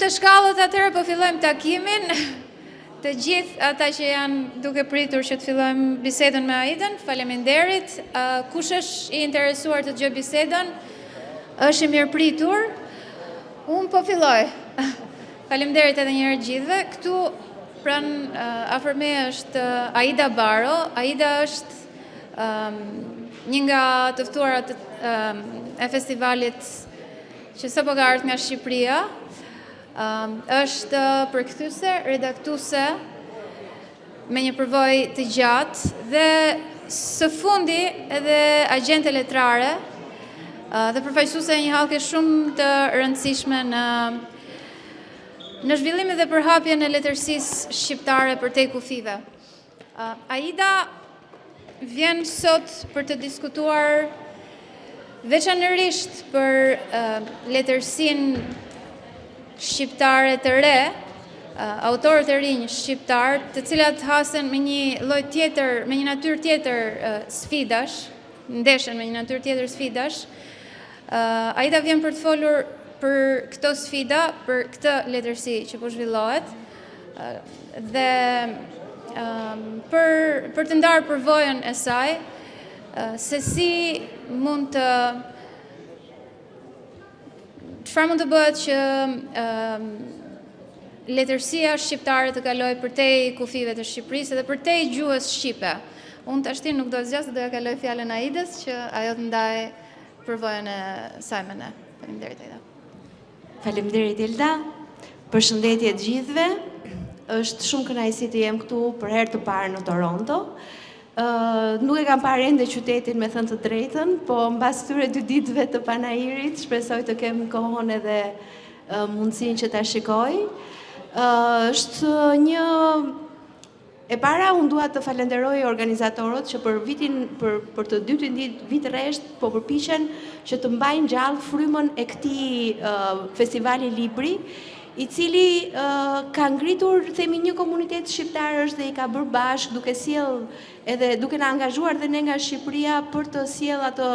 të shkallët atëherë po fillojmë takimin. Të gjithë ata që janë duke pritur që të fillojmë bisedën me Aidën, faleminderit. Kush është i interesuar të dëgjojë bisedën, është i mirë pritur. Unë po filloj. Faleminderit edhe një herë gjithëve. Këtu pranë afër me është Aida Baro. Aida është një nga të ftuarat e festivalit që sapo ka ardhur nga Shqipëria. Është përkthyese, redaktuese me një përvojë të gjatë dhe së fundi edhe agjente letrare dhe përfaqësuese e një hallke shumë të rëndësishme në zhvillimin dhe përhapjen e letërsisë shqiptare përtej kufive. Aida vjen sot për të diskutuar veçanërisht për letërsinë shqiptare të re, autorët e rinj shqiptar, të cilat hasen me një lloj tjetër, me një natyrë tjetër sfidash, ndeshen me një natyrë tjetër sfidash. Aida vjen për të folur për këto sfida, për këtë letërsi që po zhvillohet, dhe për të ndarë përvojën e saj, se si mund të çfarë mund të bëhet që letërsia shqiptare të kalojë përtej kufive të Shqipërisë dhe përtej gjuhës shqipe. Unë tashti nuk do zgjas, do ja kaloj fjalën Aidës që ajo të ndajë përvojën e saj me ne. Faleminderit Aida. Faleminderit Elda. Përshëndetje të gjithëve. Është shumë kënaqësi të jem këtu për herë të parë në Toronto. Nuk e kam parë ende qytetin me thënë të drejtën, po mbas këtyre 2 ditëve të panairit, shpresoj të kem kohën edhe mundësinë që ta shikoj. Është një e para, unë dua të falenderoj organizatorët që për të dytin vit rresht po përpiqen që të mbajnë gjallë frymën e këtij festivali libri, i cili ka ngritur, themi, një komunitet shqiptarësh dhe i ka bërë bashkë duke sjell edhe duke na angazhuar dhe ne nga Shqipëria për të sjell atë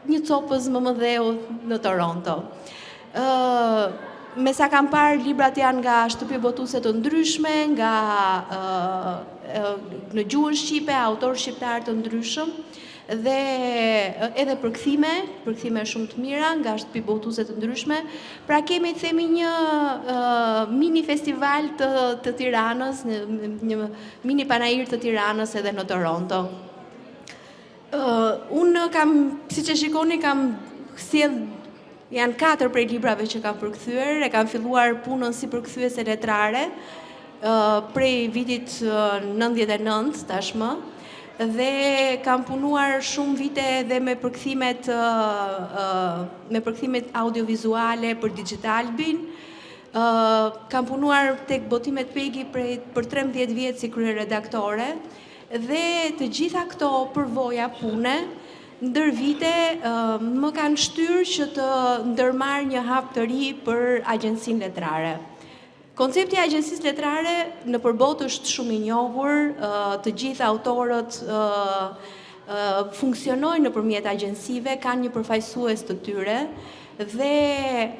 një copëz më mëdheu në Toronto. Me sa kam parë, librat janë nga shtëpi botuese të ndryshme, nga në gjuhën shqipe, autorë shqiptar të ndryshëm, dhe edhe përkthime shumë të mira nga shtëpi botuese të ndryshme. Pra kemi, themi, një mini festival të Tiranës, një mini panair të Tiranës edhe në Toronto. Unë kam, siç e shikoni, kam sjell janë 4 prej librave që kam përkthyer, e kam filluar punën si përkthyese letrare prej vitit 99 tashmë. Dhe kam punuar shumë vite dhe me përkthimet audiovizuale për Digitalbin. Kam punuar tek Botimet Pegi për 13 vjet si kryeredaktore dhe të gjitha këto përvoja pune ndër vite më kanë shtyrë që të ndërmarr një hap të ri për agjencinë letrare. Koncepti i agjencisë letrare në përbot është shumë i njohur, të gjithë autorët funksionojnë nëpërmjet agjencive, kanë një përfaqësues të tyre dhe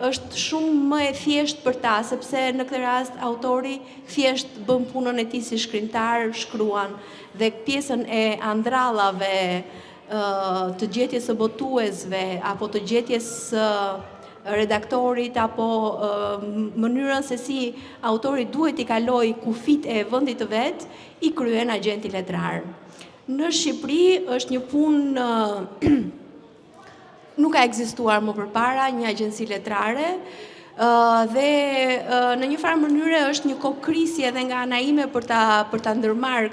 është shumë më e thjeshtë për ta, sepse në këtë rast autori thjesht bën punën e tij si shkrimtar, shkruan, dhe pjesën e andrallave, të gjetjes së botuesve apo të gjetjes së redaktorit apo mënyrën se si autori duhet i kaloj kufit e vendit të vet, i kryen agenti letrar. Në Shqipëri është një punë nuk ka ekzistuar më përpara një agjenci letrare dhe në një farë mënyre është një kokrisje edhe nga ana ime për ta ndërmarrë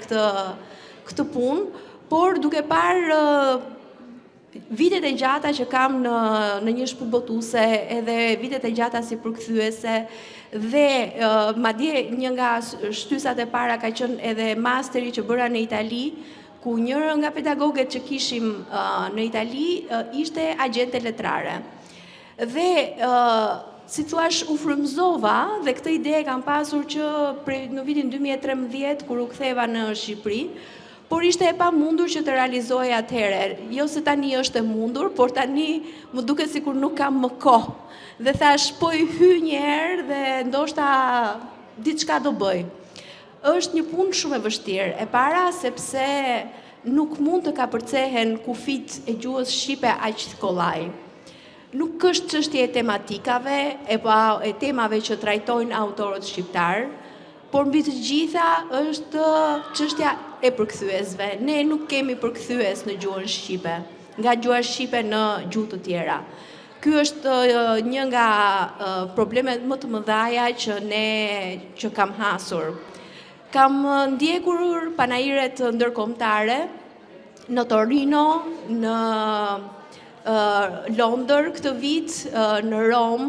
këtë punë, por duke parë vitet e gjata që kam në një shtëpi botuese, edhe vitet e gjata si përkthyese dhe madje një nga shtysat e para ka qenë edhe masteri që bëra në Itali, ku njëra nga pedagoget që kishim në Itali ishte agjente letrare. Dhe si thua, u frymëzova dhe këtë ide kam pasur që në vitin 2013 kur u ktheva në Shqipëri, por ishte e pamundur që të realizoj atëherë. Jo se tani është e mundur, por tani më duket sikur nuk kam më kohë. Dhe thash, po i hy një herë dhe ndoshta diçka do bëj. Është një punë shumë e vështirë. E para sepse nuk mund të kapërcehen kufit e gjuhës shqipe aq kollaj. Nuk është çështje e tematikave e temave që trajtojnë autorët shqiptar, por mbi të gjitha është çështja e përkthyesve. Ne nuk kemi përkthyes në gjuhën shqipe, nga gjuha shqipe në gjuhë të tjera. Ky është një nga problemet më të mëdha që kam hasur. Kam ndjekur panajiret ndërkombëtare në Torino, në Londër këtë vit, në Rom,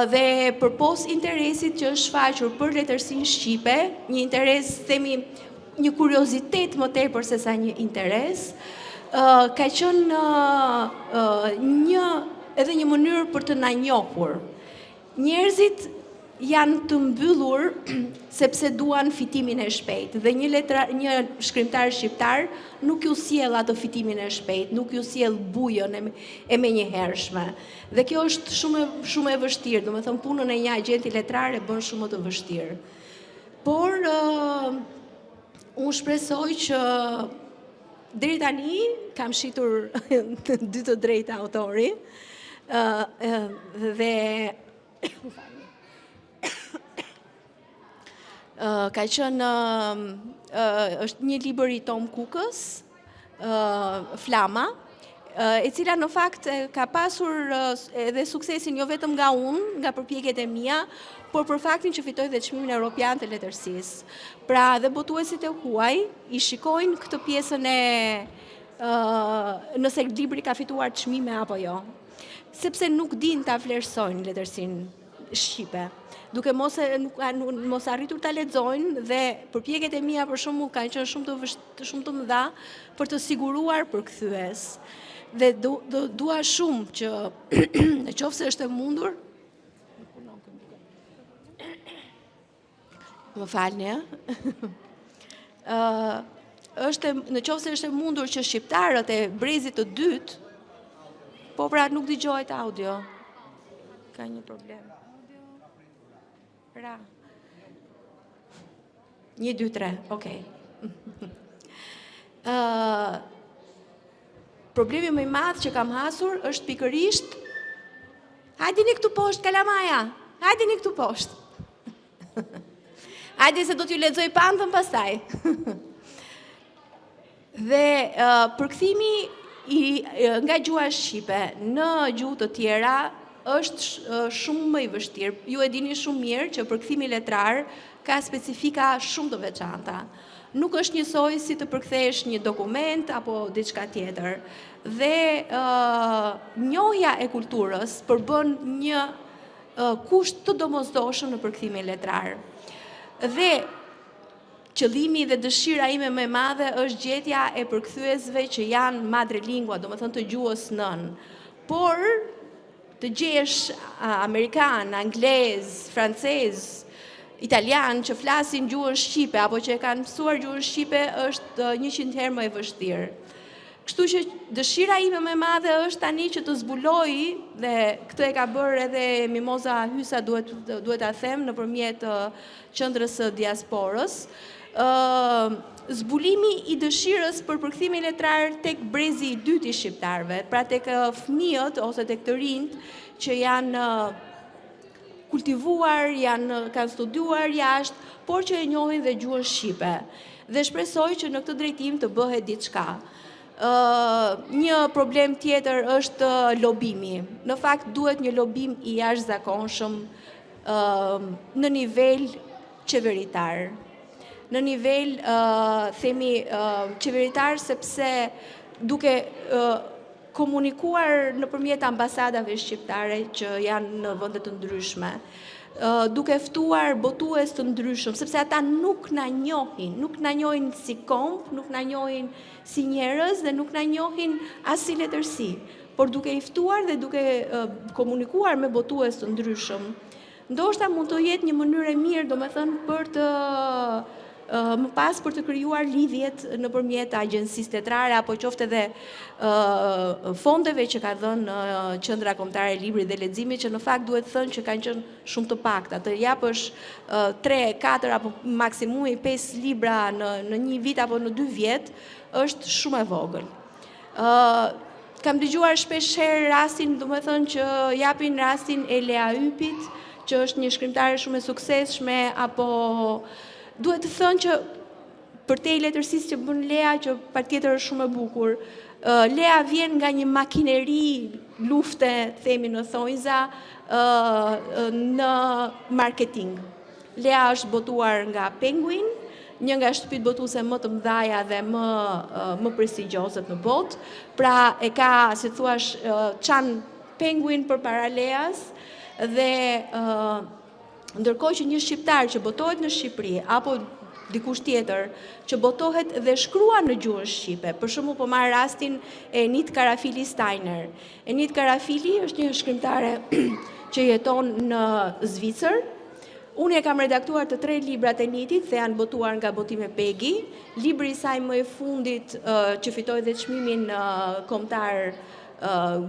dhe përpos interesit që është shfaqur për letërsinë shqipe, një interes, themi, një kuriozitet më tepër se sa një interes, ka qenë edhe një mënyrë për të na njohur. Njerëzit janë të mbyllur sepse duan fitimin e shpejt dhe një shkrimtar shqiptar nuk ju sjell atë fitimin e shpejt, nuk ju sjell bujën e menjëhershme. Dhe kjo është shumë e vështirë, domethënë punën e një agjenti letrar e bën shumë të vështirë. Por unë shpresoj që deri tani kam shitur dy të drejta autori dhe ka qenë është një libër i Tom Cookës, Flama, e cila në fakt ka pasur edhe suksesin jo vetëm nga unë, nga përpjekjet e mia, por për faktin që fitoi dhe çmimin evropian të letërsisë. Pra dhe botuesit e huaj i shikojnë këtë pjesën nëse libri ka fituar çmime apo jo, sepse nuk din ta vlerësojnë letërsinë shqipe, duke mos arritur ta lexojnë, dhe përpjekjet e mia për shembull kanë qenë shumë të mëdha për të siguruar përkthyes. Dhe dua shumë që nëse është e mundur, më falni, nëse është e mundur që shqiptarët e brezit të dytë, po pra nuk dëgjohet audio. Ka një problem. Pra, 1, 2, 3, okej. Problemi më i madh që kam hasur është pikërisht, hajdini këtu poshtë, kalamaja, hajdini këtu poshtë. Hajde se do t'ju lexoj pantën pastaj. Dhe përkthimi nga gjuha shqipe në gjuhë të tjera është shumë më i vështirë. Ju e dini shumë mirë që përkthimi letrar ka specifika shumë të veçanta. Nuk është njësoj si të përkthesh një dokument apo diçka tjetër. Dhe njohja e kulturës përbën një kusht të domosdoshëm në përkthimin letrar. Dhe qëllimi dhe dëshira ime më e madhe është gjetja e përkthyesve që janë madrelingua, domethënë të gjuhës nën. Por të gjesh amerikan, anglez, francez, italian që flasin gjuhën shqipe apo që e kanë mësuar gjuhën shqipe është 100 herë më e vështirë. Kështu që dëshira ime më e madhe është tani që të zbuloj, dhe këtë e ka bërë edhe Mimoza Hysa, duhet ta them, nëpërmjet qendrës së diasporës, zbulimi i dëshirës për përkthimin letrar tek brezi i dytë i shqiptarëve, pra tek fëmijët ose tek të rinjt që janë kultivuar, kanë studiuar jashtë, por që e njohin dhe gjuhën shqipe. Dhe shpresoj që në këtë drejtim të bëhet diçka. Një problem tjetër është lobimi. Në fakt duhet një lobim i jashtëzakonshëm në nivel qeveritar. Në nivel, themi, qeveritar, sepse duke komunikuar nëpërmjet ambasadave shqiptare që janë në vende të ndryshme, duke ftuar botues të ndryshëm, sepse ata nuk na njohin si komp, nuk na njohin si njerëz dhe nuk na njohin as si letërsi, por duke i ftuar dhe duke komunikuar me botues të ndryshëm, ndoshta mund të jetë një mënyrë e mirë, domethënë, për të më pas për të krijuar lidhjet nëpërmjet agjencisë tetrare apo qoftë edhe fondeve që ka dhënë Qendra Kombëtare e Librit dhe Leximit, që në fakt duhet thënë që kanë qenë shumë të pakta. Të japësh 3, 4 apo maksimumi 5 libra në një vit apo në 2 vjet është shumë e vogël. Kam dëgjuar shpesh herë rastin, domethënë që japin rastin e Lea Ypit, që është një shkrimtare shumë e suksesshme, apo duhet të thënë që për te i letërsisë që bën Lea, që patjetër është shumë e bukur, Lea vjen nga një makineri lufte, themi në thonjza, në marketing. Lea është botuar nga Penguin, një nga shtëpitë botuese më të mëdha dhe më prestigjioze në botë. Pra e ka, si thuash, çan Penguin përpara Leas, dhe ndërkohë që një shqiptar që botohet në Shqipëri apo dikush tjetër që botohet dhe shkruan në gjuhën shqipe. Për shembull, po marr rastin e Enid Karafili Steiner. Enid Karafili është një shkrimtare që jeton në Zvicër. Unë e kam redaktuar të 3 librat e Enidit dhe janë botuar nga Botime Pegi. Libri i saj më i fundit që fitoi dhe çmimin kombëtar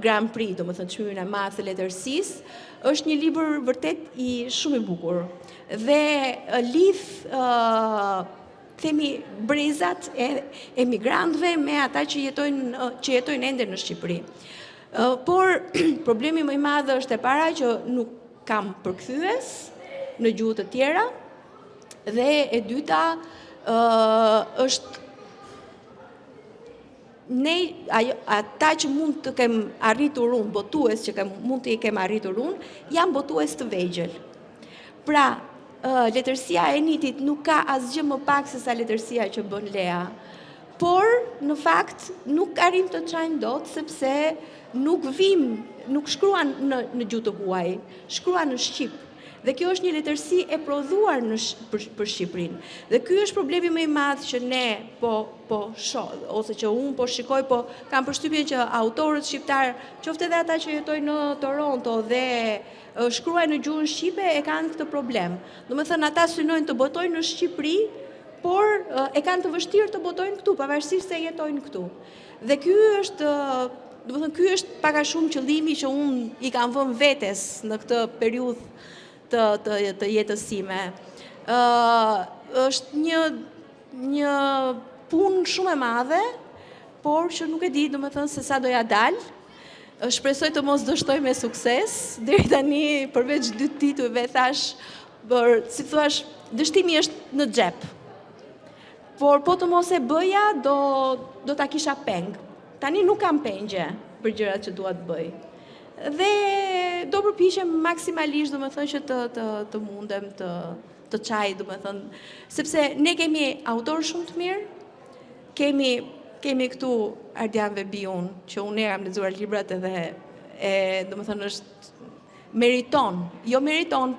Grand Prix, domethënë çmimin e madh të letërsisë, është një libër vërtet i shumë i bukur. Dhe lidh themi brezat e emigrantëve me ata që jetojnë ende në Shqipëri. Por problemi më i madh është e para që nuk kam përkthyes në gjuhë të tjera, dhe e dyta është ata që mund të kem arritur unë, botues që mund të i kem arritur unë, janë botues të vegjël. Pra, letërsia e Enidit nuk ka asgjë më pak se sa letërsia që bën Lea. Por, në fakt, nuk arrim të çajnë dot, sepse nuk shkruan në gjuhë të huaj, shkruan në shqip. Dhe kjo është një letërsi e prodhuar për Shqipërinë. Dhe ky është problemi më i madh që ne po shoh, ose që unë po shikoj, po kam përshtypjen që autorët shqiptar, qoftë edhe ata që jetojnë në Toronto dhe shkruajnë në gjuhën shqipe, e kanë këtë problem. Domethënë ata synojnë të botojnë në Shqipëri, por e kanë të vështirë të botojnë këtu, pavarësisht se jetojnë këtu. Dhe ky është pak a shumë qëllimi që unë i kam vënë vetes në këtë periudhë të jetës sime. Është një punë shumë e madhe, por që nuk e di, domethënë, se sa doja dalë. Shpresoj të mos dështoj me sukses. Deri tani, përveç 2 titujve, thash, si thuash, dështimi është në xhep. Por po të mos e bëja, do ta kisha peng. Tani nuk kam pengje për gjërat që dua të bëj. Dhe do përpiqem maksimalisht, domethënë, që të mundem të çaj, domethënë, sepse ne kemi autor shumë të mirë, kemi këtu Ardian Vebiun, që unë kam lexuar librat edhe domethënë është meriton,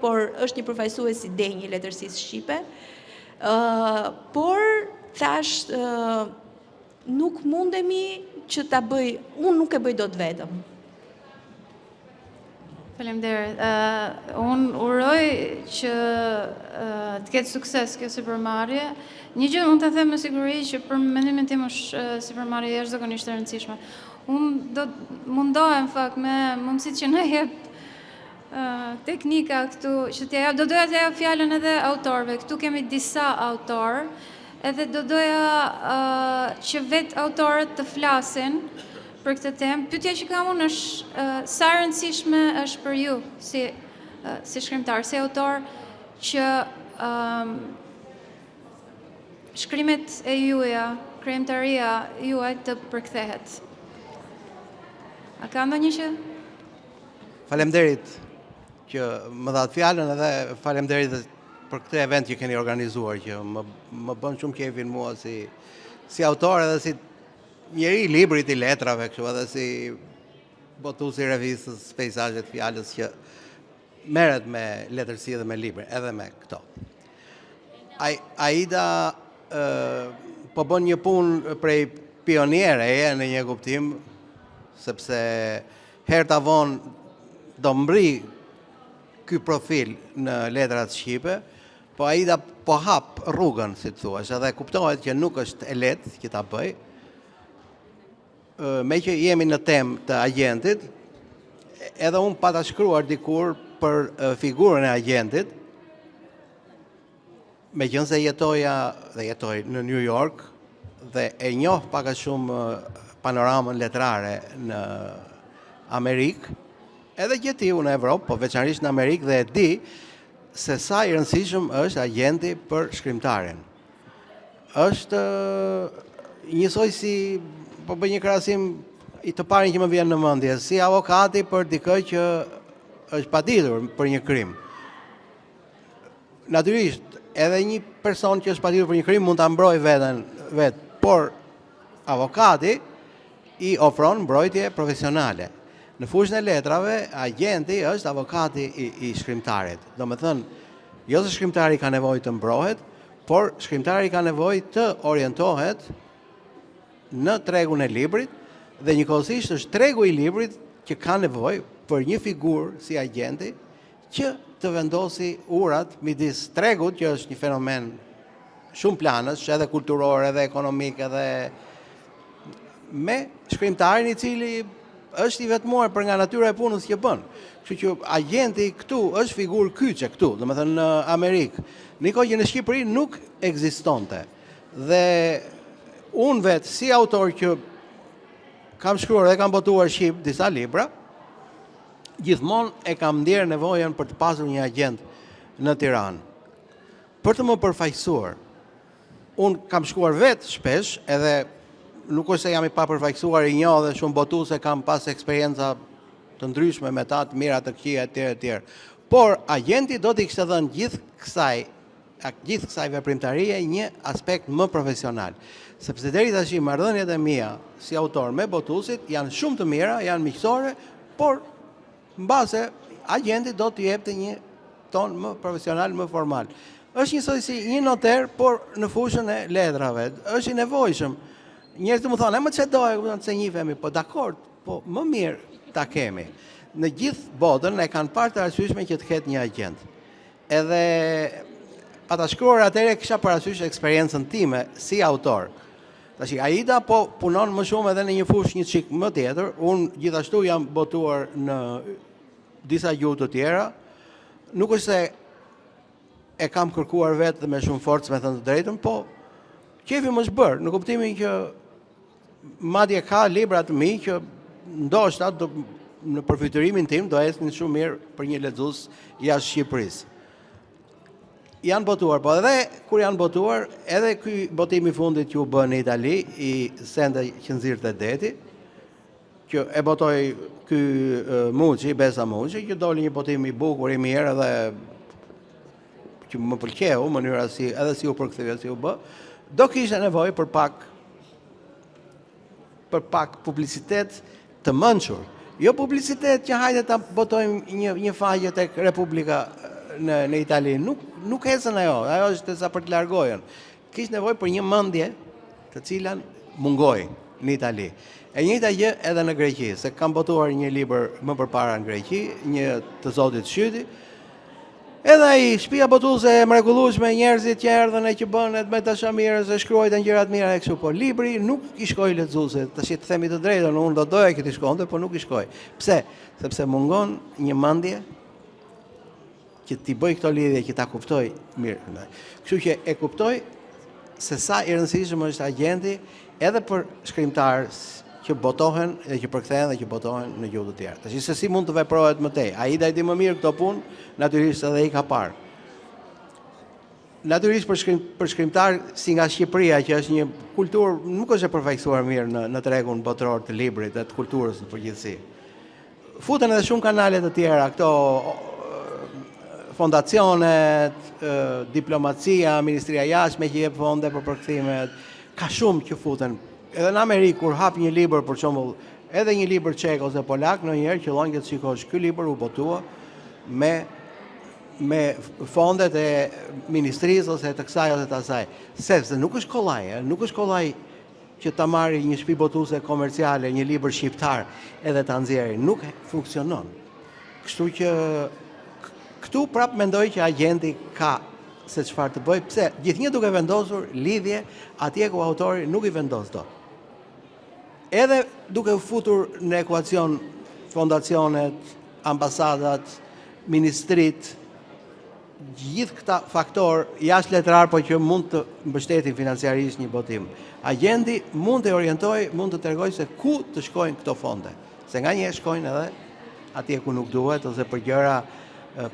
por është një përfaqësues i denj i letërsisë shqipe. Por thash nuk mundemi që ta bëj, unë nuk e bëj dot vetëm. Faleminderit. Unë uroj që të ketë sukses kjo sipërmarrje. Një gjë mund të them me siguri që për mendimin tim është sipërmarrje jashtëzakonisht e rëndësishme. Unë do mundohem fakt me mundësitë që na jep teknika këtu, që do doja t'ja jap fjalën edhe autorëve. Këtu kemi disa autorë, edhe do doja që vetë autorët të flasin për këtë temë. Pyetja që kam unë është sa e rëndësishme është për ju si shkrimtar, si autor, që shkrimet e juaja, krijimtaria juaj të përkthehet. A ka ndonjë që? Faleminderit që më dhat fjalën, edhe faleminderit për këtë event që keni organizuar, që më bën shumë kefin mua si autor edhe si njeri i librit, i letrave, kështu, edhe si botuesi i revistës Peizazhet Fjalës, që merret me letërsi dhe me libra, edhe me këto. Aida po bën një punë prej pioniere në një kuptim, sepse herë ta vonë do mbri ky profil në letrat shqipe, po Aida po hap rrugën, si të thuash, edhe kuptohet që nuk është e lehtë që ta bëj. Me që jemi në temë të agentit, edhe unë pata shkruar dikur për figurën e agentit, me qënë se jetoj në New York dhe e njoh pak a shumë panoramën letrare në Amerikë, edhe gjeti unë në Evropë, po veçanërisht në Amerikë, dhe e di se sa i rëndësishëm është agenti për shkrimtarin. Është njësoj si, po bëj një krahasim i të parin që më vjen në mendje, si avokati për dikë që është paditur për një krim. Natyrisht, edhe një person që është paditur për një krim mund ta mbrojë veten vet, por avokati i ofron mbrojtje profesionale. Në fushën e letrave, agenti është avokati i shkrimtarit. Domethënë, jo se shkrimtari ka nevojë të mbrohet, por shkrimtari ka nevojë të orientohet në tregun e librit, dhe njëkohësisht është tregu i librit që ka nevojë për një figurë si agenti që të vendosi urat midis tregut, që është një fenomen shumë planësh, edhe kulturor, edhe ekonomik, edhe me shkrimtarin i cili është i vetmuar për nga natyra e punës që bën. Kështu që agenti këtu është figurë kyçe këtu, domethënë në Amerikë. Nikoj që në Shqipëri nuk ekzistonte. Dhe unë vetë si autor që kam shkruar dhe kam botuar shqip disa libra, gjithmonë e kam ndjerë nevojën për të pasur një agent në Tiranë. Për të më përfaqësuar, unë kam shkuar vetë shpesh, edhe nuk është se jam i papërfaqësuar i njoh dhe shumë botuese, kam pas eksperienca të ndryshme me ta, të mira, të këqija etj. Por agenti do t'i kishte dhënë gjithë kësaj veprimtarie një aspekt më profesional. Sepse deri tash marrëdhëniet e mia si autor me botuesit janë shumë të mira, janë miqësore, por mbase agenti do t'i jepte një ton më profesional, më formal. Është njësoj si një noter, por në fushën e letrave. Është i nevojshëm. Njerëzit më thonë, më çfarë doje, se njihemi, po dakord, po më mirë ta kemi. Në gjithë botën e kanë parë të arsyeshme që të ketë një agent. Edhe pa ta shkruar atëherë kisha parasysh eksperiencën time si autor. Tash Aida po punon më shumë edhe në një fushë një çik më tjetër. Unë gjithashtu jam botuar në disa gjuhë të tjera. Nuk është se e kam kërkuar vetë dhe me shumë forcë, me thënë të drejtën, po qefi më shbër, në kuptimin që madje ka libra të mi që ndoshta në përfytyrimin tim do ecnin shumë mirë për një lexues jashtë Shqipërisë. Janë botuar, po edhe kur janë botuar, edhe ky botim i fundit që u bë në Itali, i Sende që nxirrte deti, që e botoi ky Muçi, Besa Muçi, që doli një botim i bukur, i mirë, edhe që më pëlqeu mënyra si edhe si u përkthye, si u bë, do kishte nevojë për pak publicitet të mençur. Jo publicitet që hajde ta botojmë një faqe tek Republika në Itali, nuk hecën ajo është sa për të largohen. Kishte nevojë për një mendje të cilën mungoi në Itali. E njëjta gjë edhe në Greqi, se kam botuar një libër më përpara në Greqi, një të Zotit Shyti. Edhe ai shtëpia botuese e mrekullueshme, njerëzit që erdhën e që bën me dashamirë, se shkruajtën gjëra të mira e kështu, po libri nuk i shkoi lexuesit. Tash të themi të drejtën, unë do doja që t'i shkonte, po nuk i shkoi. Pse? Sepse mungon një mendje që t'i bëj këto lidhje, që ta kuptoj mirë. Kështu që e kuptoj se sa i rëndësishëm është agenti edhe për shkrimtarë që botohen dhe që përkthehen dhe që botohen në gjuhë të tjera. Tash se si mund të veprohet më tej. Aida i di më mirë këto punë, natyrisht edhe i ka parë. Natyrisht për shkrimtar si nga Shqipëria, që është një kulturë nuk është e përfaqësuar mirë në tregun botror të librit dhe të kulturës në përgjithësi. Futen edhe shumë kanale të tjera, këto fondacionet, diplomacia, Ministria e Jashtme që jep fonde për përkthimet, ka shumë që futen. Edhe në Amerikë, kur hap një libër, për shembull, edhe një libër çek ose polak, ndonjëherë qëllon që të shikosh, ky libër u botua me fondet e ministrisë ose të kësaj ose të asaj. Sepse nuk është kollaj që ta marrë një shtëpi botuese komerciale, një libër shqiptar edhe ta nxjerrë, nuk funksionon. Kështu që këtu prap mendoj që agenti ka se çfarë të bëj, pse gjithnjë duke vendosur lidhje atje ku autori nuk i vendos dot. Edhe duke u futur në ekuacion fondacionet, ambasadat, ministrit, gjithë këta faktor jashtë letrar, po që mund të mbështetin financiarisht një botim. Agjendi mund të orientojë, mund të tregojë se ku të shkojnë këto fonde. Se nga një shkojnë edhe atje ku nuk duhet, ose për gjëra,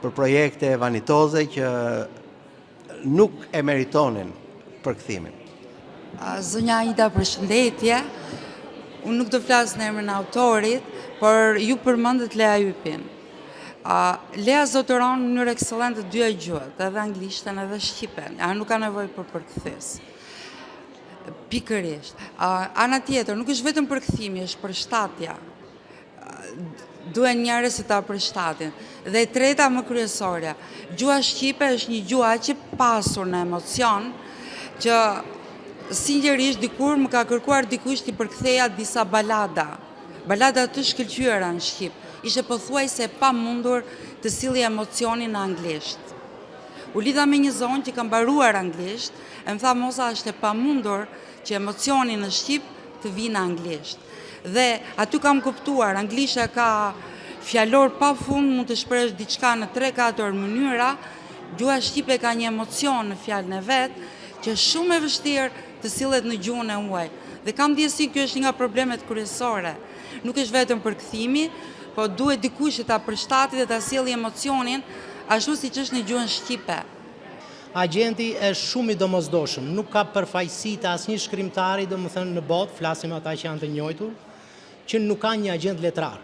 për projekte vanitoze që nuk e meritonin përkthimin. Zonja Aida, përshëndetje. Unë nuk do flasë në emrin e autorit, por ju përmendët Lea Ypin. Lea zotëron në mënyrë ekselente dyja gjuhët, edhe anglishten edhe shqipen. Nuk ka nevojë për përkthys. Pikërisht. Ana tjetër, nuk është vetëm përkthimi, është përshtatja. Duhen njerëz që ta përshtatin. Dhe e treta më kryesore, gjuha shqipe është një gjuha që pasur në emocion, që sinqerisht dikur më ka kërkuar dikush të përktheja disa balada të shkëlqyera në shqip. Ishte pothuajse pa mundur të silli emocionin në anglisht. U lidha me një zonë që ka mbaruar anglisht, e më tha moza është e pa mundur që emocionin në shqip të vinë në anglisht. Dhe aty kam kuptuar, anglisha ka fjalor pa fund, mund të shpresh diçka në 3-4 mënyra, gjuha shqipe ka një emocion në fjalën e vet, që është shumë e vështirë të sillet në gjuhën e huaj. Dhe kam ndjesin kjo është një nga problemet kryesore. Nuk është vetëm përkthimi, po duhet dikush që ta përshtatet dhe ta sjellë emocionin ashtu siç është në gjuhën shqipe. Agenti është shumë i domosdoshëm, nuk ka përfaqësi të asnjë shkrimtari, domethënë në botë, flasim ata që janë të njohur, që nuk ka një agent letrar.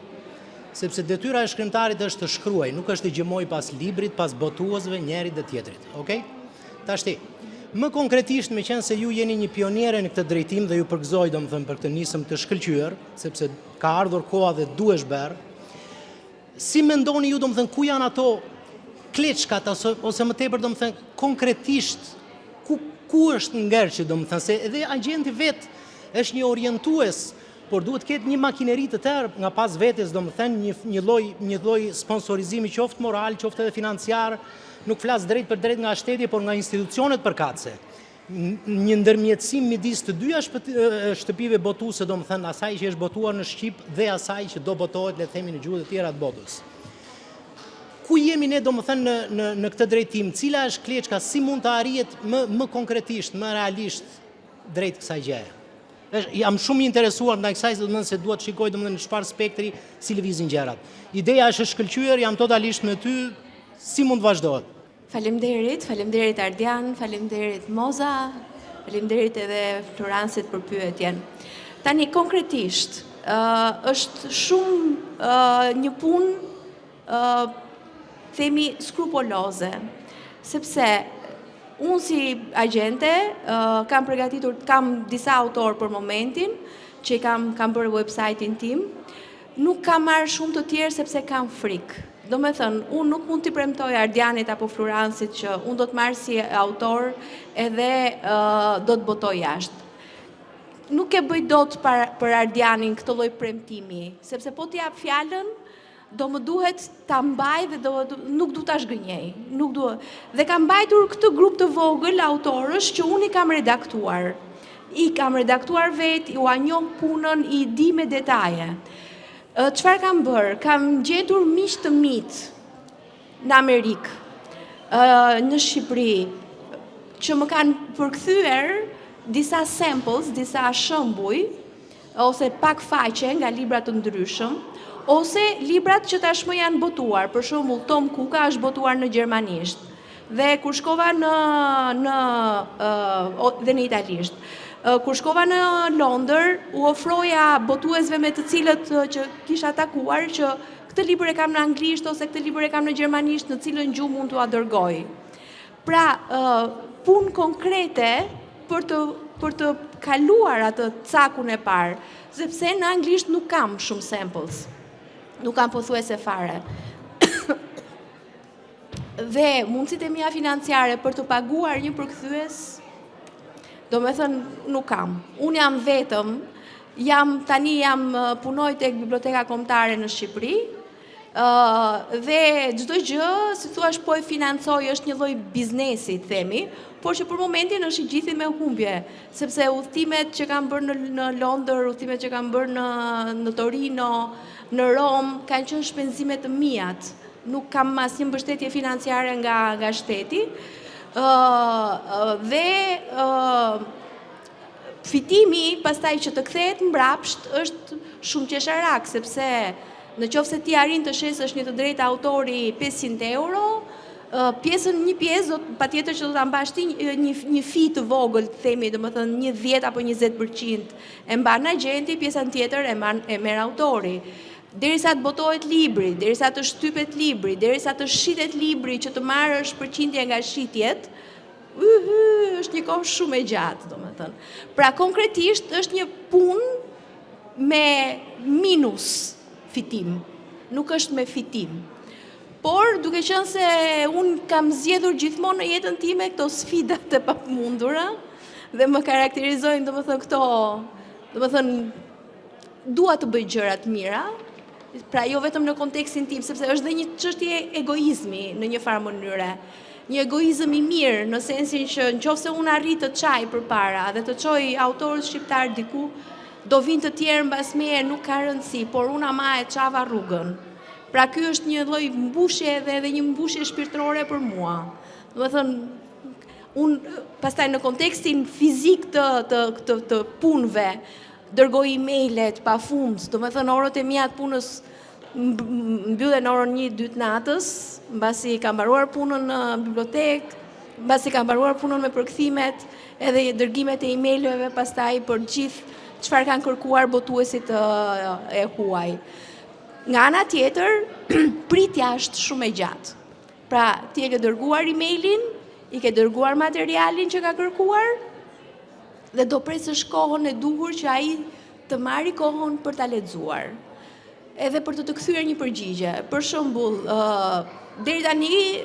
Sepse detyra e shkrimtarit është të shkruaj, nuk është të gjëmoj pas librit, pas botuesve, njërit dhe tjetrit. Okej? Tashti, më konkretisht, me qenë se ju jeni një pionere në këtë drejtim dhe ju përgëzoj domethënë për këtë nisëm të shkëlqyer, sepse ka ardhur koha dhe duhesh bërë. Si mendoni ju domethënë ku janë ato kleçkat ose më tepër domethënë konkretisht ku është ngerçi domethënë se edhe agenti vet është një orientues, por duhet të ketë një makineri të tërë nga pas vetes domethënë një lloj sponsorizimi qoftë moral, qoftë edhe financiar, nuk flas drejt për drejt nga shteti, por nga institucionet përkatëse. Një ndërmjetësim midis të dyja shtëpive botuese, domethënë asaj që është botuar në Shqip dhe asaj që do botohet, le të themi, në gjuhët e tjera të botës. Ku jemi ne domethënë në këtë drejtim? Cila është kleçka, si mund të arrihet më konkretisht, më realisht drejt kësaj gjëje? Jam shumë i interesuar ndaj kësaj, domethënë se dua të shikoj domethënë në çfarë spektri si lëvizin gjërat. Ideja është e shkëlqyer, jam totalisht me ty. Si mund vazhdohet? Faleminderit Ardian, faleminderit Moza, faleminderit edhe Florancit për pyetjen. Tani konkretisht, është shumë një punë themi skrupoloze, sepse unë si agente kam disa autor për momentin, që kam bërë website-in tim, nuk kam marrë shumë të tjerë sepse kam frikë. Do me thënë, unë nuk mund t'i premtoj Ardianit apo Florancit që unë do të marrë si autor edhe do të botoj jashtë. Nuk e bëj dot për Ardianin këtë lloj premtimi, sepse po t'i jap fjalën, do më duhet ta mbaj dhe nuk du ta shgënjej. Dhe kam mbajtur këtë grup të vogël autorësh që unë i kam redaktuar. I kam redaktuar vetë, u njoh punën, i di me detaje. Çfarë kam bërë? Kam gjetur miq të mit në Amerikë, në Shqipëri, që më kanë përkthyer disa samples, disa shembuj, ose pak faqe nga libra të ndryshëm, ose librat që tashmë janë botuar. Për shembull, Tom Kuka është botuar në gjermanisht, dhe kur shkova dhe në italisht. Kur shkova në Londër, u ofroja botuesve me të cilët që kisha takuar që këtë libër e kam në anglisht ose këtë libër e kam në gjermanisht, në cilën gjuhë mund t'u dërgoj. Pra, punë konkrete për të kaluar atë cakun e parë, sepse në anglisht nuk kam shumë samples. Nuk kam pothuajse fare. Dhe mundësitë e mia financiare për të paguar një përkthyes, do me thënë, nuk kam. Unë jam vetëm, tani punoj tek Biblioteka Kombëtare në Shqipëri, Dhe çdo gjë, si thua, po e financoj, është një lloj biznesi, themi, por që për momentin është i gjithë me humbje, sepse udhëtimet që kam bërë në Londër, udhëtimet që kam bërë në Torino, në Rom, kanë qenë shpenzime të mijat. Nuk kam asnjë mbështetje financiare nga shteti. Dhe fitimi pastaj që të kthehet mbrapsht është shumë qesharak, sepse në qoftë se ti arrin të shesësh një të drejtë autori 500 euro, një pjesë patjetër që do ta mbash ti një fi të vogël, themi, domethënë një 10 apo 20% e mban agenti, pjesën tjetër e merr autori. Derisa të botohet libri, derisa të shtypet libri, derisa të shitet libri që të marrësh përqindje nga shitjet, është një kohë shumë e gjatë, domethënë. Pra konkretisht është një punë me minus fitim, nuk është me fitim. Por duke qenë se unë kam zgjedhur gjithmonë në jetën time këto sfidat e pamundura dhe më karakterizojnë domethënë këto, domethënë dua të bëj gjëra të mira, pra jo vetëm në kontekstin tim, sepse është dhe një çështje egoizmi në një farë mënyre. Një egoizëm i mirë, në sensin që nëse unë arrit të çaj përpara dhe të çoj autorët shqiptar diku, do vinë të tjerë mbas meje, nuk ka rëndësi, por unë ama e çava rrugën. Pra ky është një lloj mbushje edhe një mbushje shpirtërore për mua. Domethënë, unë pastaj në kontekstin fizik të punëve, dërgoj email-et pafund, domethënë orët e mia të punës mbyllen orën 1-2 natës, mbasi kam mbaruar punën në bibliotekë, mbasi kam mbaruar punën me përkthimet, edhe dërgimet e emailëve pastaj për gjithë çfarë kanë kërkuar botuesit e huaj. Nga ana tjetër, pritja është shumë e gjatë. Pra, ti e ke dërguar emailin, i ke dërguar materialin që ka kërkuar, dhe do presësh kohën e duhur që ai të marrë kohën për ta lexuar. Edhe për të kthyer një përgjigje. Për shembull, deri tani,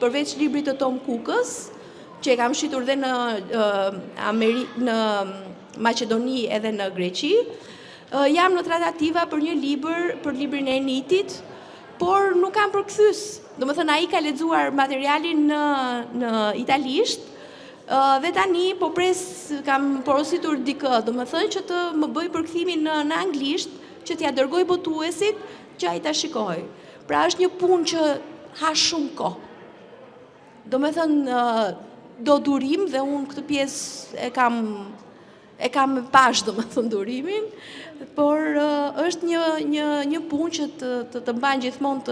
përveç librit të Tom Cookës, që e kam shitur dhe në Maqedoni edhe në Greqi, jam në tratativa për një libër, për librin e Enitit, por nuk kam përkthyes. Domethënë ai ka lexuar materialin në italisht, dhe tani po kam porositur dikë, domethënë që të më bëj përkthimin në anglisht, që t'ja dërgoj botuesit që ai ta shikoj. Pra është një punë që ha shumë kohë. Domethënë do durim dhe unë këtë pjesë e kam pash, domethënë durimin, por është një punë që të mban gjithmonë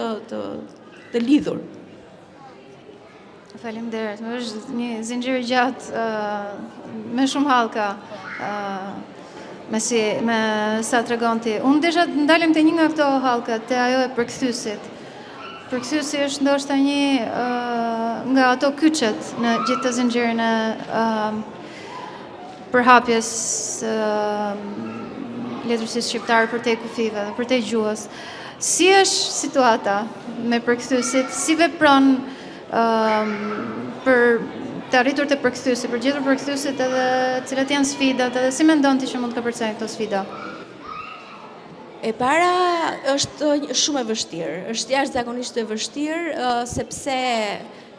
të lidhur. Faleminderit. Është një zinxhir gjatë me shumë hallka. Me sa tregon ti. Unë desha të ndalem te një nga këto hallka, te ajo e përkthyesit. Përkthyesi është ndoshta një nga ato kyçet në gjithë të zinxhirin e përhapjes letërsisë shqiptare përtej kufive, përtej gjuhës. Si është situata me përkthyesit? Si vepron për të arritur të përkthyesi, për gjetur përkthyesit edhe cilat janë sfidat, edhe si mendon ti që mund të përcjellë këto sfida? E para është shumë e vështirë, është jashtëzakonisht e vështirë, sepse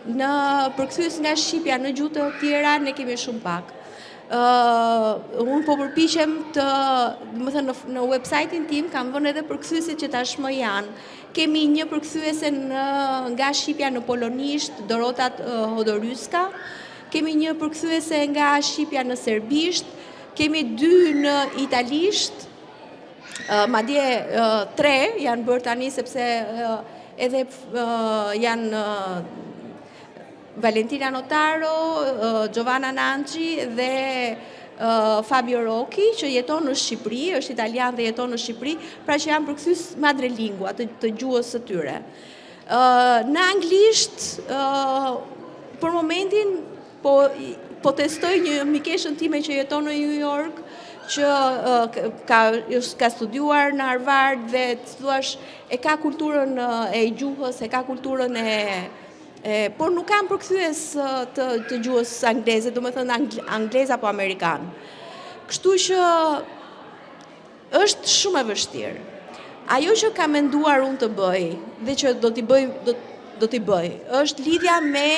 në përkthyes nga shqipja në gjuhë të tjera ne kemi shumë pak. Unë po përpiqem domethënë në website-in tim kam vënë edhe përkthyesit që tashmë janë. Kemi një përkthyese nga shqipja në polonisht, Dorota Hodoryska, kemi një përkthyese nga shqipja në serbisht, kemi 2 në italisht, madje 3 janë bërë tani sepse edhe janë Valentina Notaro, Giovanna Nanci dhe Fabio Rocchi, që jeton në Shqipëri, është italian dhe jeton në Shqipëri, pra që janë përkthyes madrelingua të gjuhës së tyre. Në anglisht, për momentin, po testoj një mikeshën time që jeton në New York, që ka studiuar në Harvard dhe e ka kulturën e gjuhës, e ka kulturën por nuk kam përkthyes të gjuhës angleze, do me thënë anglez apo amerikan. Kështu që është shumë e vështirë. Ajo që ka menduar unë të bëj, dhe që do t'i bëj, është lidhja me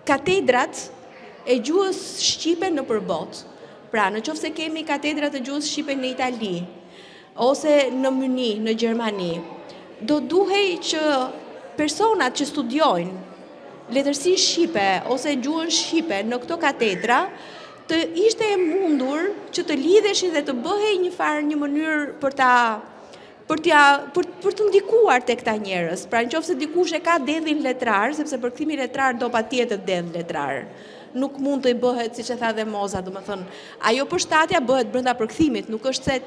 katedrat e gjuhës shqipe në përbot. Pra, në qoftë se kemi katedrat e gjuhës shqipe në Itali, ose në Munich, në Gjermani, do duhej që personat që studiojnë letërsinë shqipe ose gjuhën shqipe në këto katedra të ishte e mundur që të lidheshin dhe të bëhej një mënyrë për të ndikuar tek këta njerëz. Pra nëse dikush e ka dedhin letrar, sepse përkthimi letrar do patjetër dedh letrar. Nuk mund të i bëhet, siç e tha dhe Moza, domethënë, ajo përshtatja bëhet brenda përkthimit, nuk është se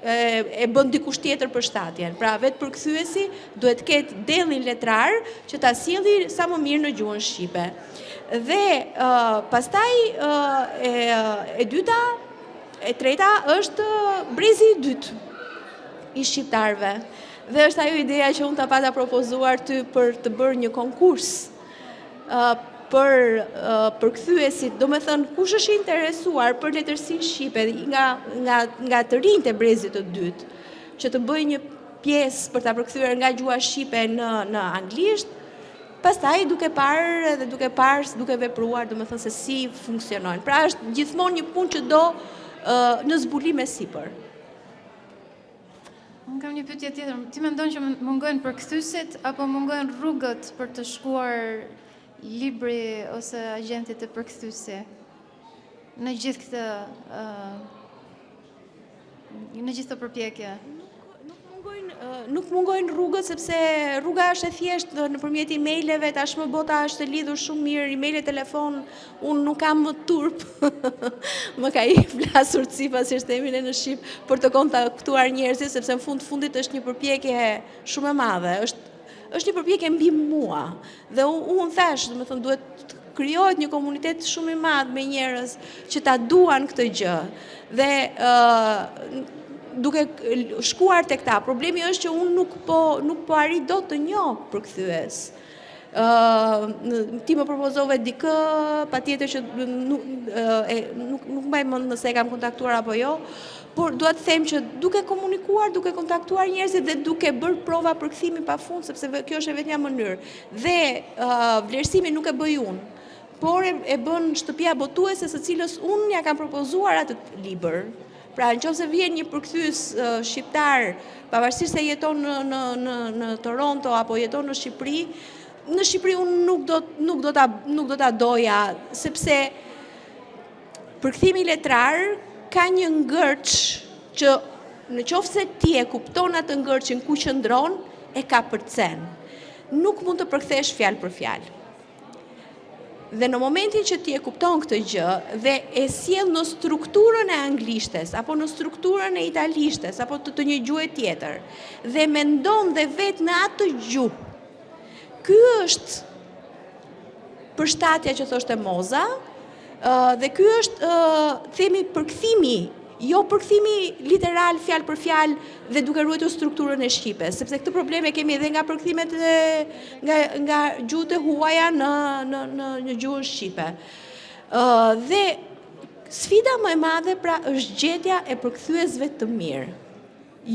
e bën dikush tjetër përshtatjen. Pra vetë përkthyesi duhet ketë dedhin letrar që ta sjellë sa më mirë në gjuhën shqipe. Dhe pastaj e dyta, e treta është brezi i dytë i shqiptarëve. Dhe është ajo ideja që unë ta pata propozuar ty për të bërë një konkurs për përkthyesit, do me thënë kush është interesuar për letërsinë shqipe nga të rinjtë e brezit të dytë, që të bëjë një pjesë për ta përkthyer nga gjuha shqipe në anglisht, pastaj duke vepruar, do me thënë se si funksionojnë. Pra është gjithmonë një punë që do në zbulim e sipër. Unë kam një pyetje tjetër. Ti mendon që mungojnë përkthyesit apo mungojnë rrugët për të shkuar libri ose agentit të përkthyesi në gjithë këtë përpjekje? Nuk mungojnë rrugët, sepse rruga është e thjeshtë nëpërmjet emaileve, tashmë bota është e lidhur shumë mirë, email e telefon, unë nuk kam më turp, më ka i flasur cipa, si është emrin në Shqip, për të kontaktuar njerëzit, sepse në fundit është një përpjekje shumë e madhe, është një përpjekje mbi mua. Dhe unë thash, do të thënë, duhet të krijohet një komunitet shumë i madh me njerëz që ta duan këtë gjë. Dhe duke shkuar tek ta, problemi është që unë nuk po arrit dot të njoh përkthyes. Ti më propozove dikë, patjetër që nuk mbaj mend nëse e kam kontaktuar apo jo, por dua të them që duke komunikuar, duke kontaktuar njerëzit dhe duke bërë prova përkthimi pafund, sepse kjo është vetëm një mënyrë. Dhe vlerësimin nuk e bëj unë, por e bën shtëpia botuese së cilës unë ja kam propozuar atë libër. Pra nëse vjen një përkthyes shqiptar, pavarësisht se jeton në Toronto apo jeton në Shqipëri unë nuk do ta doja, sepse përkthimi letrar ka një ngërç që në qoftë se ti e kupton atë ngërçin ku qëndron, e ka përcen. Nuk mund të përkthesh fjalë për fjalë. Dhe në momentin që ti e kupton këtë gjë dhe e sjell në strukturën e anglishtes, apo në strukturën e italishtes, apo të një gjuhë tjetër, dhe mendon dhe vetë në atë gjuhë, ky është përshtatja që thoshte Moza, dhe ky është, themi, përkthimi, jo përkthimi literal fjalë për fjalë dhe duke ruajtur strukturën e shqipes, sepse këtë probleme kemi edhe nga përkthimet nga gjuhët e huaja në gjuhën shqipe. Dhe sfida më e madhe pra është gjetja e përkthyesve të mirë.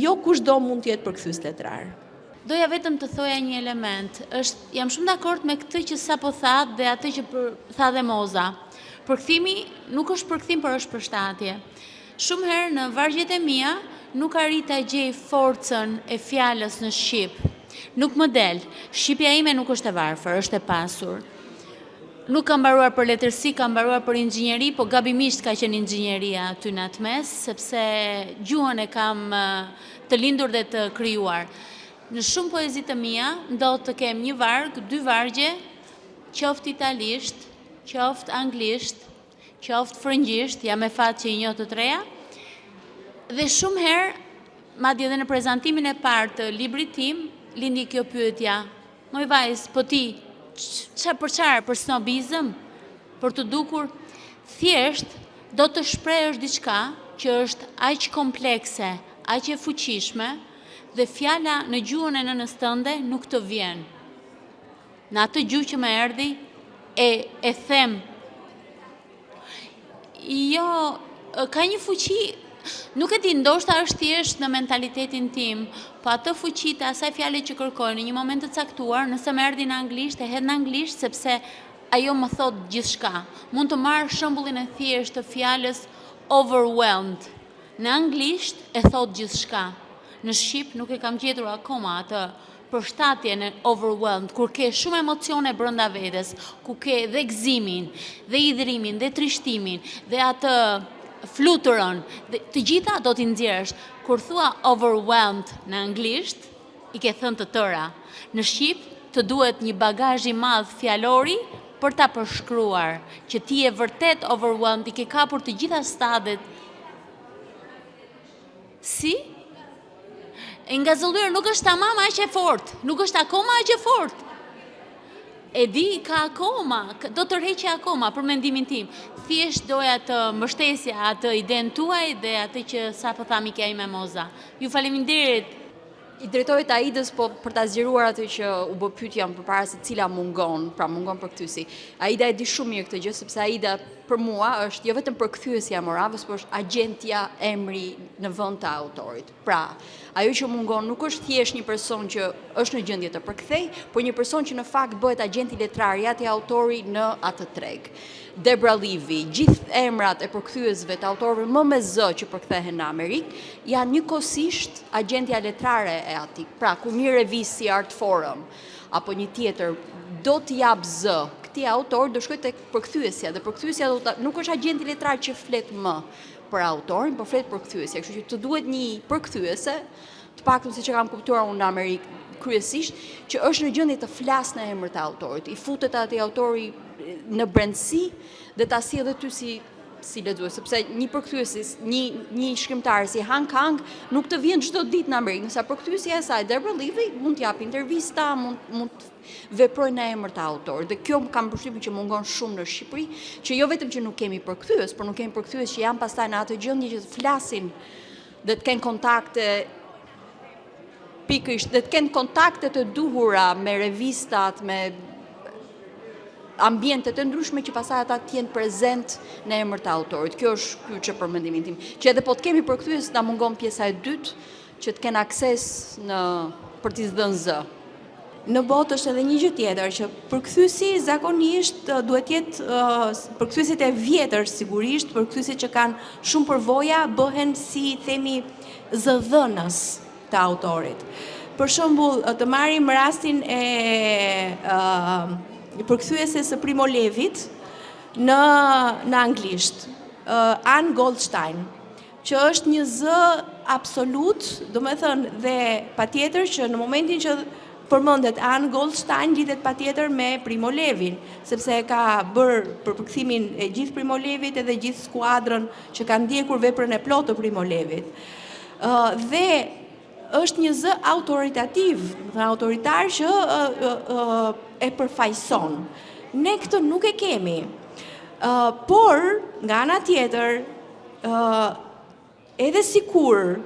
Jo kushdo mund të jetë përkthyes letrar. Doja vetëm të thoja një element. Jam shumë dakord me këtë që sapo tha dhe atë që tha dhe Moza. Përkthimi nuk është përkthim, por është përshtatje. Shumë herë në vargjet e mia nuk arrit ta gjej forcën e fjalës në shqip. Nuk më del. Shqipja ime nuk është e varfër, është e pasur. Nuk kam mbaruar për letërsi, kam mbaruar për inxhinieri, po gabimisht ka qenë inxhinieria aty në atë mes, sepse gjuhën e kam të lindur dhe të krijuar. Në shumë poezi të mia ndodh të kem një varg, dy vargje, qoftë italisht, qoftë anglisht, qoftë frëngjisht, jam e fat që i njoh të treja, dhe shumë herë, madje edhe në prezantimin e parë të librit tim, lindi kjo pyetja, moj vajz, po ti, për snobizëm, për të dukur, thjesht do të shprehësh diçka që është aq komplekse, aq e fuqishme, dhe fjala në gjuhën e nënës tënde nuk të vjen. Në atë gjuhë që më erdhi, e them. Jo, ka një fuqi Nuk e di, ndoshta është thjesht në mentalitetin tim, po atë fuqi të asaj fjale që kërkoj në një moment të caktuar, nëse më erdhi në anglisht, e hedh në anglisht sepse ajo më thot gjithçka. Mund të marr shembullin e thjesht të fjalës overwhelmed. Në anglisht e thot gjithçka. Në shqip nuk e kam gjetur akoma atë përshtatje në overwhelmed, kur ke shumë emocione brenda vetes, ku ke dhe gëzimin, dhe idhrimin, dhe trishtimin, dhe atë fluturën, të gjitha do t'i nxjerrësh. Kur thua overwhelmed në anglisht, i ke thënë të tëra. Në shqip të duhet një bagazh i madh fjalori për ta përshkruar, që ti je vërtet overwhelmed, i ke kapur të gjitha stadet. Si? E nga zëllur nuk është tamam aq e fortë, nuk është akoma aq e fortë. E di, ka akoma, do të rreqe akoma për mendimin tim. Thjesht doja të mbështesja atë idenë tuaj dhe atë që sapo tha mikja ime Moza. Ju faleminderit. I drejtohet Aidës, po për ta zgjeruar atë që u bë pyetja përpara se cila mungon, pra mungon përkthyesi. Aida e di shumë mirë këtë gjë, sepse Aida për mua është jo vetëm përkthyesja e Moravës, por është agjentja emri në vend të autorit. Pra, ajo që mungon nuk është thjesht një person që është në gjendje të përkthej, por një person që në fakt bëhet agjenti letrariat i autori në atë treg. Debra Livi, gjithë emrat e përkthyesve të autorëve më me zë që përkthehen në Amerikë, janë njëkohësisht agjentja letrare e atij. Pra, kur një revistë si Art Forum apo një tjetër do të jap zë këtij autor, do shkojë tek përkthyesja, dhe përkthyesja nuk është agjenti letrar që flet më për autorin, por flet për përkthyesja. Kështu që të duhet një përkthyese, të paktën siç e kam kuptuar unë në Amerikë kryesisht, që është në gjendje të flasë në emër të autorit, i futet atij autori në brendësi dhe ta sjellë ty si lexues, sepse një përkthyes, një shkrimtar si Han Kang nuk të vjen çdo ditë në Amerikë, nësa përkthyesja e saj Debra Livi mund t'jap intervista, mund veprojë në emër të autorit. Dhe kjo kam përshtypjen që mungon shumë në Shqipëri, që jo vetëm që nuk kemi përkthyes, por nuk kemi përkthyes që janë pastaj në atë gjendje që të flasin dhe të kenë kontakte pikërisht, dhe të kenë kontakte të duhura me revistat, me ambiente të ndryshme që pastaj ata të jenë prezent në emër të autorit. Kjo është kyçe për mendimin tim. Që edhe po të kemi përkthyes, na mungon pjesa e dytë, që të kenë akses për t'i dhënë zë. Në botë është edhe një gjë tjetër, që përkthyesi zakonisht duhet jetë përkthyesit e vjetër sigurisht, përkthyesit që kanë shumë përvoja bëhen si themi zëdhënës të autorit. Për shembull, të marrim rastin e përkthyesës së Primo Levit në anglisht, Anne Goldstein, që është një zë absolut, domethënë, dhe patjetër që në momentin që përmendet Anne Goldstein lidhet patjetër me Primo Levin, sepse ka bërë për përkthimin e gjithë Primo Levit edhe gjithë skuadrën që ka ndjekur veprën e plotë të Primo Levit. Dhe është një zë autoritativ, autoritar që e përfaqëson. Ne këtë nuk e kemi. Por, nga ana tjetër, edhe sikur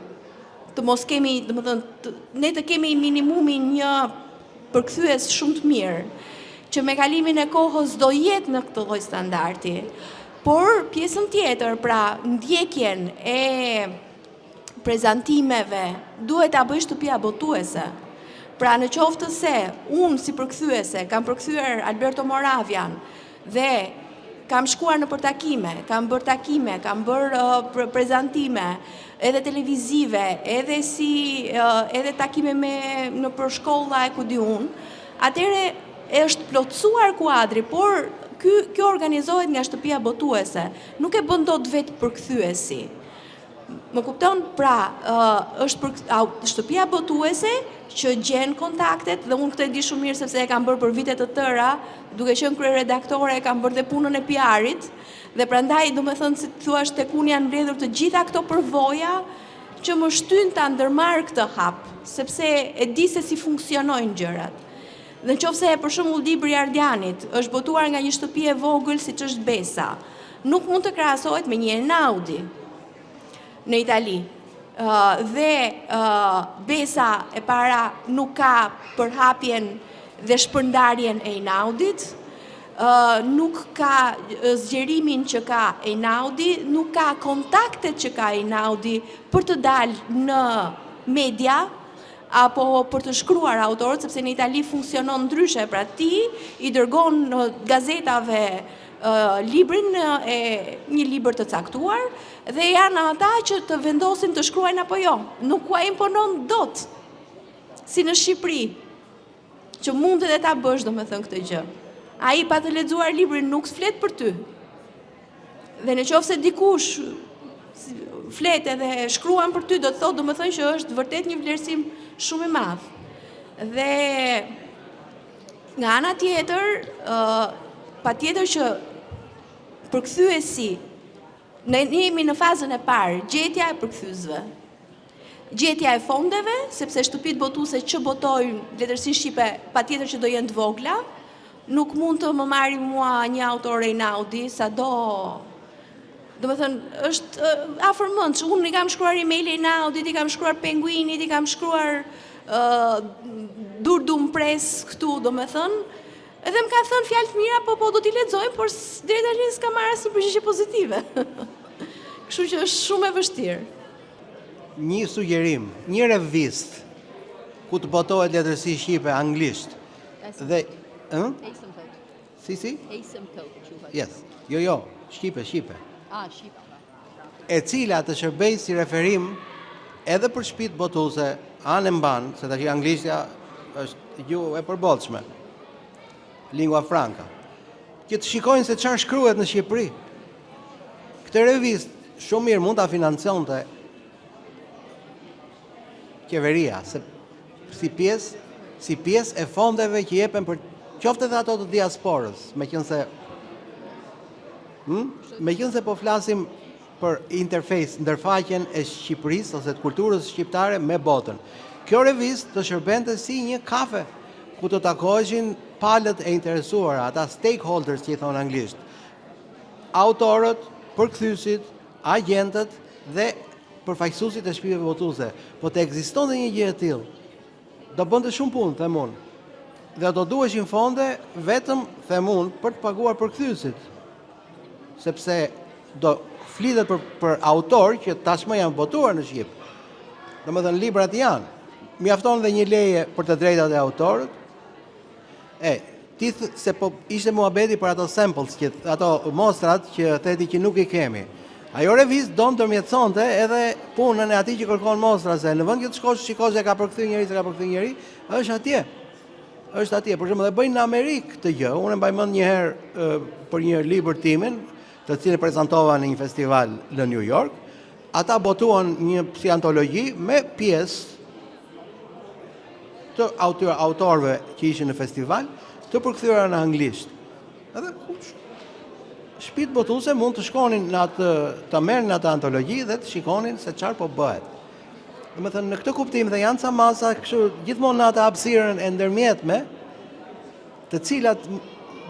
të mos kemi, domethënë, ne të kemi minimumin një përkthyes shumë të mirë, që me kalimin e kohës do jetë në këtë lloj standardi. Por pjesën tjetër, pra ndjekjen e prezantimeve, duhet ta bëj shtëpia botuese. Pra në qoftë se unë si përkthyese kam përkthyer Alberto Moravian dhe kam shkuar në takime, kam bërë takime, kam bërë prezantime, edhe televizive, edhe takime në për shkolla e ku di unë, atëre është plotësuar kuadri, por kjo organizohet nga shtëpia botuese, nuk e bën dot vetë përkthyesi. Më kupton, pra, është shtëpia botuese që gjen kontaktet, dhe unë këtë e di shumë mirë sepse e kam bërë për vite të tëra, duke qenë kryeredaktore, e kam bërë dhe punën e PR-it, dhe prandaj, domethënë, si thua, tek unë janë mbledhur të gjitha këto përvoja që më shtyn ta ndërmarr këtë hap, sepse e di se si funksionojnë gjërat. Dhe nëse për shembull libri i Ardianit është botuar nga një shtëpi e vogël siç është Besa, nuk mund të krahasohet me një Einaudi në Itali. Dhe Besa e para nuk ka përhapjen dhe shpërndarjen e Einaudit, nuk ka zgjerimin që ka Einaudi, nuk ka kontaktet që ka Einaudi për të dalë në media, apo për të shkruar autorët, sepse në Itali funksionon ndryshe, pra ti I dërgon në gazetave librin e një libër të caktuar dhe janë ata që të vendosin të shkruajnë apo jo. Nuk ka imponon dot, si në Shqipëri, që mund edhe ta bësh domethënë këtë gjë. Ai pa të lexuar librin nuk flet për ty. Dhe në qoftë se dikush flet edhe shkruan për ty, do të thotë domethënë që është vërtet një vlerësim shumë I madh. Dhe nga ana tjetër, patjetër që përkthyesi, ne jemi në fazën e parë, gjetja e përkthyesve. Gjetja e fondeve, sepse shtëpitë botuese që botojnë letërsinë shqipe patjetër që do jenë të vogla, nuk mund të më marri mua një autor Einaudi, sado domethënë është afërmend, unë I kam shkruar email Einaudit, I kam shkruar Penguinit, I kam shkruar Durdum Press këtu, domethënë, edhe më ka thënë fjalë të mira, po do t'i lexojmë, por deri tani s'ka marrë asnjë përgjigje pozitive. Kështu që është shumë e vështirë. Një sugjerim, një revist ku të botohet letërsi shqipe anglisht. Dhe Si? Yes. Jo, shqipe. Shqipe. E cila të shërbej si referim edhe për shtëpitë botuese, anë mban, se tash anglishtja është gjuhë e përbollshme. Lingua franca. Që të shikojnë se çfarë shkruhet në Shqipëri. Këtë revist shumë mirë mund ta financonte qeveria, si pjesë e fondeve që jepen për qoftë edhe ato të diasporës, meqense po flasim për interfejs, ndërfaqen e Shqipërisë ose të kulturës shqiptare me botën. Kjo revist të shërbente si një kafe, ku të takoheshin palët e interesuara, ata stakeholders që I thonë anglisht, autorët, përkthyesit, agentët dhe përfaqësuesit e shtëpive botuese. Po të ekzistonte një gjë e tillë, do bënte shumë punë, them unë. Dhe do duheshin fonde vetëm, them unë, për të paguar përkthyesit. Sepse do flitet për autor që tashmë janë botuar në Shqip. Domethënë librat janë. Mjafton dhe një leje për të drejtat e autorët. Se po ishte muhabeti për ato samples, ato mostrat që theti që nuk I kemi. Ajo revist do ndërmjetësonte edhe punën e atij që kërkon mostra, se në vend që të shkosh shikosh se ka përkthyer njëri, se ka përkthyer njëri, është atje. Për shembull, dhe bëjnë në Amerikë këtë gjë. Unë mbaj mend një herë për një libër timin, të cilin prezantova në një festival në New York. Ata botuan një si antologji me pjesë të autorëve që ishin në festival, të përkthyera në anglisht. Edhe shtëpitë botuese mund të shkonin në atë, të merrin atë antologji dhe të shikonin se çfarë po bëhet. Domethënë në këtë kuptim dhe janë ca masa kështu gjithmonë në atë hapësirën e ndërmjetme, të cilat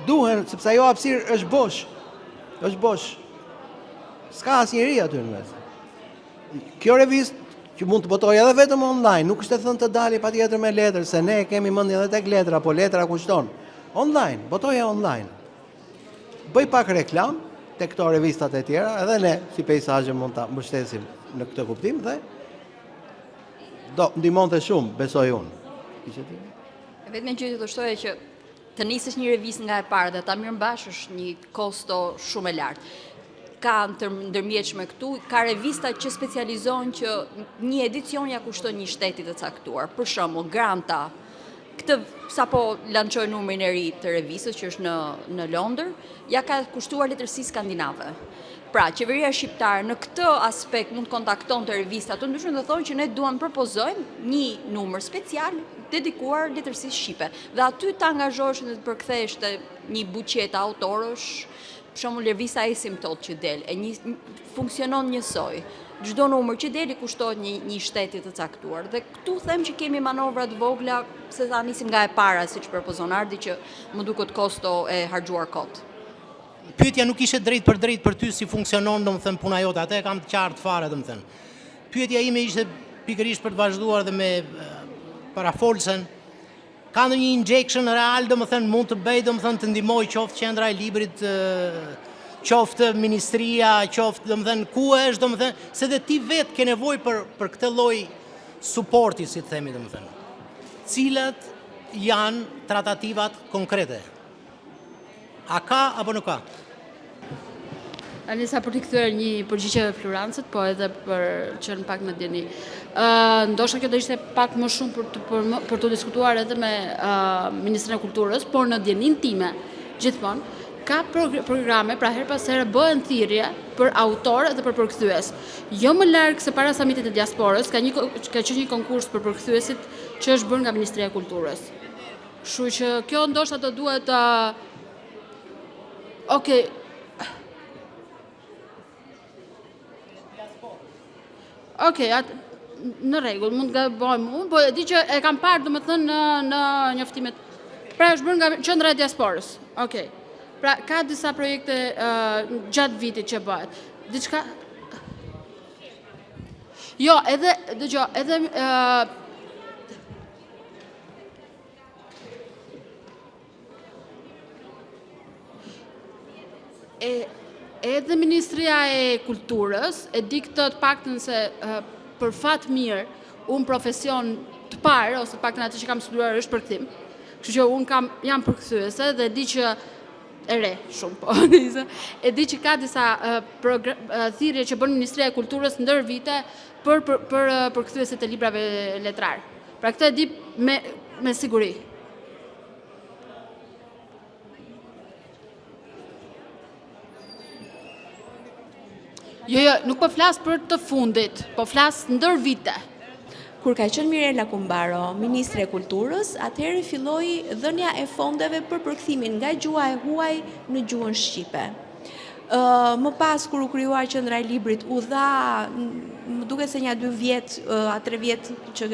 duhen, sepse ajo hapësirë është bosh. S'ka asnjëri aty në mes. Kjo revist që mund të botojë edhe vetëm online, nuk është e thënë të dali patjetër me letër, se ne kemi mendjen edhe tek letra, po letra kushton. Online, botoja online. Bëj pak reklam tek këto revistat e tjera, edhe ne si peizazhe mund ta mbështesim në këtë kuptim dhe do ndihmonte shumë, besoj unë. Vetëm gjë që do shtoja që të nisësh një revistë nga e parë dhe ta mirëmbash është një kosto shumë e lartë. Ka ndërmjetshme këtu, ka revista që specializohen që një edicion ja kushton një shteti të caktuar. Për shembull, Granta, këtë sapo lançoi numrin e ri të revistës që është në Londër, ja ka kushtuar letërsi skandinave. Pra, qeveria shqiptare në këtë aspekt mund të kontakton të revistat të ndryshme dhe thonë që ne duam propozojmë një numër special dedikuar letërsisë shqipe. Dhe aty të angazhohesh dhe të përkthesh një buqet autorësh, për shembull revista Asymptote që del, funksionon njësoj. Çdo numër që deli kushtohet një shteti të caktuar. Dhe këtu them që kemi manovra të vogla, se ta nisim nga e para, siç propozon Ardi, që më duket kosto e harxuar kot. Pyetja nuk ishte drejt për ty si funksionon, domethënë puna jote, atë e kam të qartë fare, domethënë. Pyetja ime ishte pikërisht për të vazhduar dhe me parafolsen. ka ndonjë injection real, domethënë mund të bëj, domethënë të ndihmoj qoftë qendra e librit, qoftë ministria, qoftë domethënë ku është, domethënë se dhe ti vetë ke nevojë për këtë lloj suporti, si të themi domethënë. Cilat janë tratativat konkrete? A ka apo nuk ka? Alisa, për t'i kthyer një përgjigje Florancët, po edhe për që në pak në djeni. Ndoshta kjo do ishte pak më shumë për të diskutuar edhe me Ministrinë e Kulturës, por në djenin time, gjithmonë, ka programe, pra her pas here bëhen thirrje për autor dhe për përkthyes. Jo më larg se para samitit të diasporës, ka qenë një konkurs për përkthyesit që është bërë nga Ministria e Kulturës. Kështu që kjo ndoshta do duhet Okej. Okej, në rregull, mund të gabojmë unë, po e di që e kam parë domethënë në njoftimet. Pra është bërë nga Qendra e Diasporës. Okej. Pra ka disa projekte gjatë vitit që bëhet. Diçka Jo, edhe dëgjoj, edhe edhe Ministria e Kulturës e di këtë të paktën se për fat mirë unë profesion të parë ose të paktën atë që kam studiuar është përkthim. Kështu që unë jam përkthyese dhe di që e re shumë po. E di që ka disa thirrje që bën Ministria e Kulturës ndër vite për përkthyesit e librave letrar. Pra këtë e di me siguri. Jo, nuk po flas për të fundit, po flas ndër vite. Kur ka qenë Mirela Kumbaro, Ministre e Kulturës, atëherë filloi dhënia e fondeve për përkthimin nga gjuha e huaj në gjuhën shqipe. Më pas kur u krijuar Qendra e Librit, u dha, më duket se një 2 vjet a 3 vjet që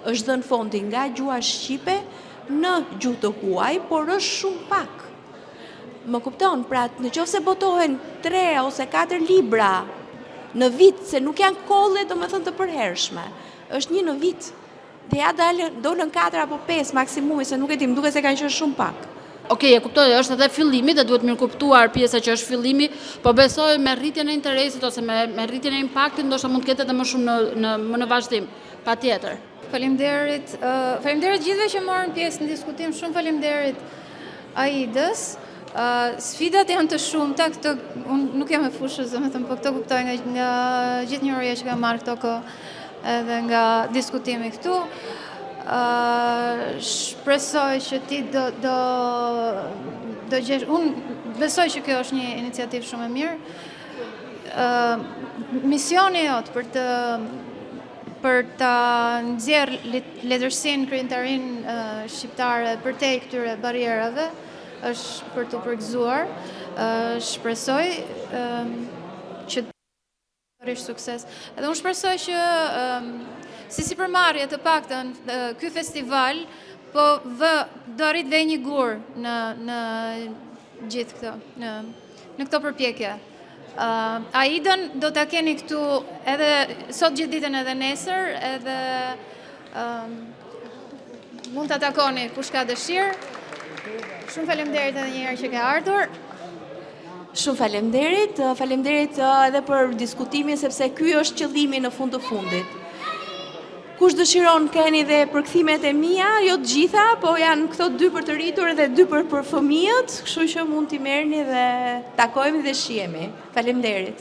është dhënë fondi nga gjuha shqipe në gjuhë të huaj, por është shumë pak. Më kupton, pra nëse botohen 3 ose 4 libra në vit, se nuk janë kolle domethënë të përhershme. Është një në vit. Dhe ja dolën 4 apo 5 maksimumi, se nuk e di, më duket se kanë qenë shumë pak. Okej, e kuptoj, është edhe fillimi dhe duhet mirë kuptuar pjesa që është fillimi, po besoj me rritjen e interesit ose me rritjen e impaktit, ndoshta mund të ketë edhe më shumë në vazhdim, patjetër. Faleminderit. Faleminderit gjithëve që morën pjesë në diskutim, shumë faleminderit Aidës. Sfidat janë të shumta, këto unë nuk jam e fushës, domethënë, po këto kuptoj nga gjithë njohurja që kam marrë këto kohë edhe nga diskutimi këtu. Shpresoj që ti do gjesh, unë besoj që kjo është një iniciativë shumë e mirë. Misioni jot për të nxjerrë letërsinë, krijimtarinë shqiptare përtej këtyre barrierave është për të përgëzuar. Shpresoj që të rish sukses. Edhe unë shpresoj që si përmarrje të paktën ky festival po do arrit dhe një gur në gjithë këto, në këto përpjekje. Aidën do ta keni këtu edhe sot gjithë ditën edhe nesër, edhe mund ta takoni kush ka dëshirë. Shumë faleminderit edhe një herë që ke ardhur. Shumë faleminderit edhe për diskutimin, sepse ky është qëllimi në fund të fundit. Kush dëshiron keni dhe përkthimet e mia, jo të gjitha, po janë këto 2 për të rritur dhe 2 për fëmijët, kështu që mund t'i merrni dhe takohemi dhe shihemi. Faleminderit.